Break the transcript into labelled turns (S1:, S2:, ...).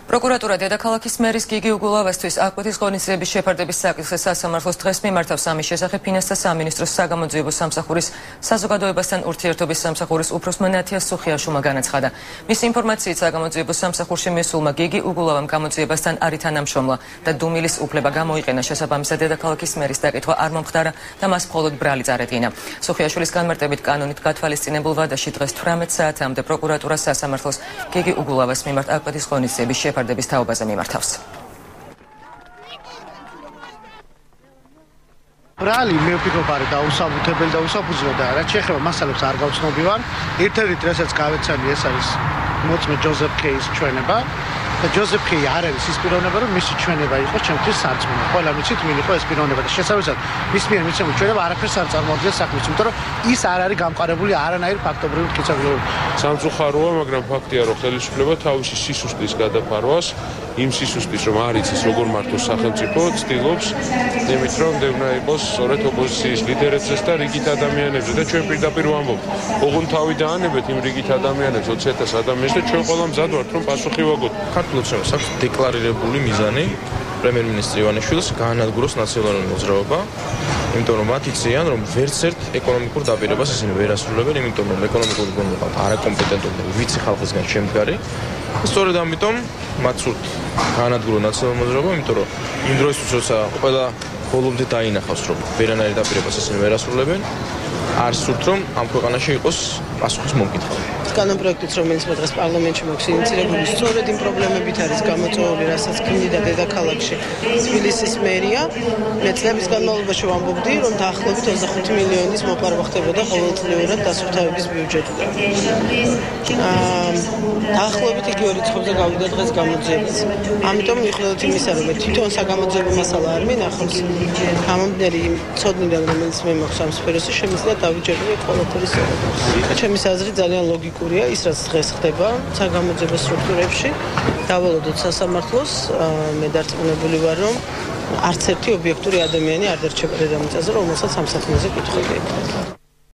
S1: Პროკურატურა დედაქალაქის მერის გიგი უგულავასთვის აკვეთის ღონისძიების შეფარდების საკითხზე სასამართლოს დღეს მიმართავს. ამის შესახებ ფინანსთა სამინისტროს საგამოძიებო სამსახურის საზოგადოებასთან ურთიერთობის სამსახურის უფროსმა ნათია სუხიაშვილმა განაცხადა. მის ინფორმაციით საგამოძიებო სამსახურში მისულმა გიგი უგულავამ გამოძიებასთან არ ითანამშრომლა და დუმილის უფლება გამოიყენა. შესაბამისად დედაქალაქის მერის დაკითხვა არ მომხდარა და მას მხოლოდ ბრალი წარედგინა. სუხიაშვილის განმარტებით კანონით გათვალისწინებულ ვადაში დღეს 18 საათამდე პროკურატურა სასამართლოს გიგი უგულავას მიმართ აკვეთის ღონისძიების შეფარდების თაობაზე მიმართავს.
S2: ბრალი მე ვფიქრობ არის დაუსაბუთებელი და უსაფუძვლო და რაც შეეხება მასალებს არ გავცნობი ვარ. ერთ-ერთი რასაც გავეცანი ეს არის მოწმე ჯოზეფ კეის ჩვენება. და ჯოზეფ კეი არ არის ის პიროვნება, რომ მისი ჩვენება იყოს ჩემთვის სარწმუნო. ყველა მიცით მიიღო ეს პიროვნება და შესაბამისად მის მიერ მიცემული ჩვენება არაფერს არ წარმოადგენს საქმის, იმიტომ რომ ის არ არის გამყარებული არანაირ ფაქტობრივ მტკიცებულობით.
S3: სამწუხაროა, მაგრამ ფაქტია, რომ ხელისუფლება თავისი სისუსტის გადაფარვას, იმ სისუსტის, რომ არ იცის როგორ მართოს სახელმწიფო, ცდილობს იმით, რომ დევნა იყოს სწორედ ოპოზიციის ლიდერებზეც და რიგით ადამიანებზე და ჩვენ პირდაპირ ვამბობ, ოღონდ თავი დაანებეთ იმ რიგით ადამიანებს, 20,000 ადამიანს და ჩვენ ყველა მზად ვართ, რომ პასუხი ვაგოთ.
S4: ქართულებს აქვს დეკლარირებული მიზანი პრემიერ-მინისტრი ივანიშვილის გაანადგუროს ნაციონალური მოძრაობა, იმიტომ რომ მათ იციან, რომ ვერც ერთ ეკონომიკურ დაპირებას ისინი ვერ ასრულებენ, იმიტომ რომ ეკონომიკური გონება არაკომპეტენტური და ვიცი ხალხისგან შემდგარი. სწორედ ამიტომ მათ სურთ გაანადგუროს ნაციონალური მოძრაობა, იმიტომ რომ იმ დროისთვის, როცა ყველა ბოლომდე დაინახავს, რომ ვერანაირ დაპირებას ისინი ვერ ასრულებენ, არ სურთ, რომ ამ ქვეყანაში იყოს პასუხის მომკითხავი.
S5: კანონპროექტიც, რომელიც დღეს პარლამენტში მაქვს ინიციირებული, სწორედ იმ პრობლემებით არის გამოწვეული, რასაც ქმნიდა დედაქალაქში თბილისის მერია. მე წლების განმავლობაში ვამბობდი, რომ დაახლოებით 25 მილიონის მოპარვა ხდებოდა ყოველწლიურად დასუფთავების ბიუჯეტიდან. დაახლოებით იგივე რიცხვებზე გავიდა დღეს გამოძიებაც. ამიტომ მიუხედავად იმისა, რომ თვითონ საგამოძიებო მასალა არ მინახავს, გამომდინარე იმ ცოდნიდან, რომელიც მე მაქვს ამ სფეროში, შემიძლია დავიჯერებო ყველაფერი სწორად. ჩემის აზრით ძალიან ლოგიკურია ის, რაც დღეს ხდება საგამოძიებო სტრუქტურებში. დავალოდოთ სასამართლოს, მე დარწმუნებული ვარ, რომ არც ერთი ობიექტური ადამიანი არ დარჩება დედამიწაზე, რომელსაც ამ საქმეზე კითხვები ექნება.